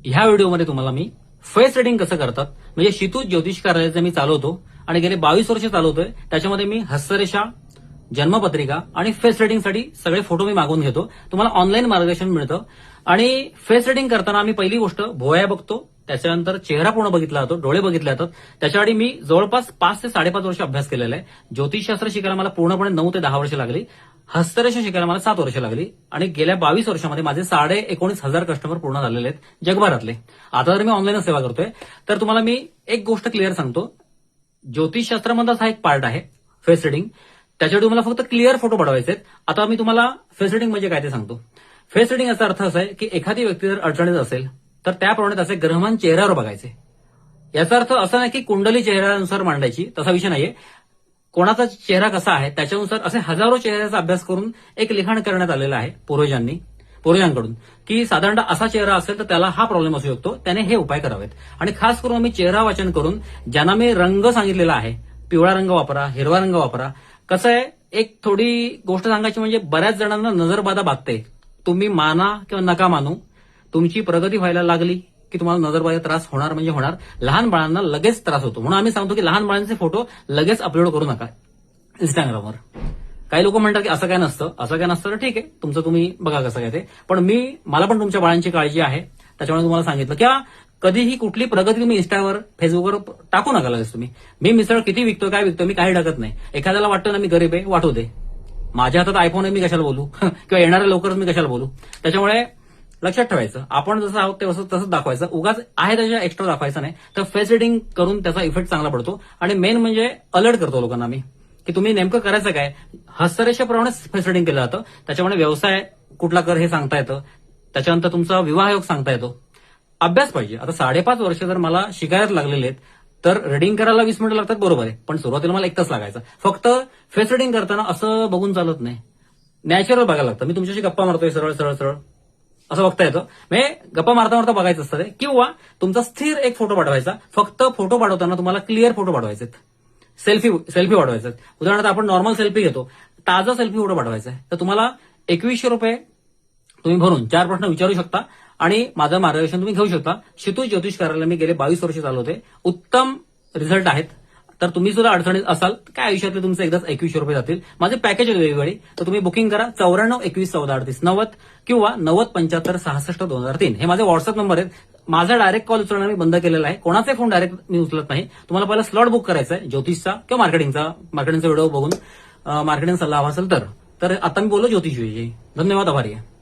ह्या व्हिडिओमध्ये तुम्हाला मी फेस रिडिंग कसं करतात म्हणजे क्षितिज ज्योतिष कार्यालयाचं मी चालवतो आणि गेले 22 वर्ष चालवतोय. त्याच्यामध्ये मी हस्तरेषा, जन्मपत्रिका आणि फेस रिडिंगसाठी सगळे फोटो मी मागून घेतो. तुम्हाला ऑनलाईन मार्गदर्शन मिळतं. आणि फेस रिडिंग करताना आम्ही पहिली गोष्ट भोवया बघतो, त्याच्यानंतर चेहरा पूर्ण बघितला जातो, डोळे बघितले जातात. त्याच्यासाठी मी जवळपास 5 ते 5.5 वर्ष अभ्यास केलेला आहे. ज्योतिषशास्त्र शिकायला मला पूर्णपणे 9 ते 10 वर्ष लागली. हस्तरेषा शिकायला मला 7 वर्ष लागली. आणि गेल्या 22 वर्षामध्ये माझे 19,500 कस्टमर पूर्ण झालेले आहेत जगभरातले. आता जर मी ऑनलाईन सेवा करतोय तर तुम्हाला मी एक गोष्ट क्लिअर सांगतो. ज्योतिषशास्त्रामधलाच हा एक पार्ट आहे फेस रिडिंग. त्याच्यासाठी तुम्हाला फक्त क्लिअर फोटो पाठवायचे आहेत. आता मी तुम्हाला फेस रिडिंग म्हणजे काय ते सांगतो. फेस रिडिंग याचा अर्थ असा आहे की एखादी व्यक्ती जर अडचणीत असेल तर त्याप्रमाणे त्याचे ग्रहमान चेहऱ्यावर बघायचे. याचा अर्थ असा नाही की कुंडली चेहऱ्यानुसार मांडायची, तसा विषय नाहीये. कोणाचा चेहरा कसा आहे त्याच्यानुसार असे हजारो चेहऱ्याचा अभ्यास करून एक लिखाण करण्यात आलेलं आहे पूर्वजांकडून, की साधारणतः असा चेहरा असेल तर त्याला हा प्रॉब्लेम असू शकतो, त्याने हे उपाय करावेत. आणि खास करून आम्ही चेहरा वाचन करून ज्यांना मी रंग सांगितलेला आहे, पिवळा रंग वापरा, हिरवा रंग वापरा. कसं आहे, एक थोडी गोष्ट सांगायची म्हणजे बऱ्याच जणांना नजरबाधा बाधते. तुम्ही माना किंवा नका मानू, तुमची प्रगती व्हायला लागली की तुम्हाला नजरबाधा त्रास होणार म्हणजे होणार. लहान बाळांना लगेच त्रास होतो, म्हणून आम्ही सांगतो की लहान बाळांचे फोटो लगेच अपलोड करू नका इंस्टाग्रामवर. काही लोक म्हणतात की असं काय नसतं तर ठीक आहे, तुमचं तुम्ही बघा कसं काय ते. पण मला पण तुमच्या बाळांची काळजी आहे, त्याच्यामुळे तुम्हाला सांगितलं की कधीही कुठली प्रगती तुम्ही इंस्टावर, फेसबुकवर टाकू नका लगेच तुम्ही. मी मिसळ किती विकतो, काय विकतो, मी काही टाकत नाही. एखाद्याला वाटतं ना मी गरीब आहे, वाटू दे. माझ्या हातात आयफोन आहे, मी कशाला बोलू किंवा येणाऱ्या लवकरच मी कशाला बोलू. त्याच्यामुळे लक्षात ठेवायचं, आपण जसं आहोत ते तसंच दाखवायचं. उगाच आहे त्याच्या एक्स्ट्रा दाखवायचं नाही. तर फेस रिडिंग करून त्याचा इफेक्ट चांगला पडतो. आणि मेन म्हणजे अलर्ट करतो लोकांना मी की तुम्ही नेमकं करायचं काय. हस्तरेषेप्रमाणे फेस रिडिंग केलं जातं. त्याच्यामुळे व्यवसाय कुठला कर हे सांगता येतं. त्याच्यानंतर तुमचा विवाह योग सांगता येतो. अभ्यास पाहिजे. आता 5.5 वर्ष जर मला शिकायला लागलेले आहेत तर रिडिंग करायला 20 मिनिटं लागतात, बरोबर आहे. पण सुरुवातीला मला 1 तास लागायचा. फक्त फेस रिडिंग करताना असं बघून चालत नाही, नॅचरल बघायला लागतं. मी तुमच्याशी गप्पा मारतोय सरळ असं बघता येतं. म्हणजे गप्पा मारता बघायचं असतं ते. किंवा तुमचा स्थिर एक फोटो पाठवायचा. फक्त फोटो पाठवताना तुम्हाला क्लिअर फोटो पाठवायचे. सेल्फी पाठवायचे. उदाहरणार्थ आपण नॉर्मल सेल्फी घेतो, ताजा सेल्फी फोटो पाठवायचा आहे. तर तुम्हाला 2100 रुपये तुम्ही भरून 4 प्रश्न विचारू शकता आणि माझं मार्गदर्शन तुम्ही घेऊ शकता. क्षितिज ज्योतिष कार्यालय मी गेले 22 वर्ष चालवते. उत्तम रिझल्ट आहेत. तर तुम्ही सुद्धा अडचणीत असाल काय आयुष्यातले तुमचे एकदाच 2100 रुपये जातील. माझे पॅकेज आहे वेगवेगळी. तर तुम्ही बुकिंग करा 94 21 14 38 90 किंवा 90 75 66 2003. हे माझे व्हॉट्सअप नंबर आहेत. माझा डायरेक्ट कॉल उचलणं मी बंद केलेला आहे. कोणाचे फोन डायरेक्ट मी उचलत नाही. तुम्हाला पहिला स्लॉट बुक करायचा आहे ज्योतिषचा किंवा मार्केटिंगचा व्हिडिओ बघून मार्केटिंग सल्ला हवा असेल तर आता मी बोललो ज्योतिषविषयी. धन्यवाद, आभारी आहे.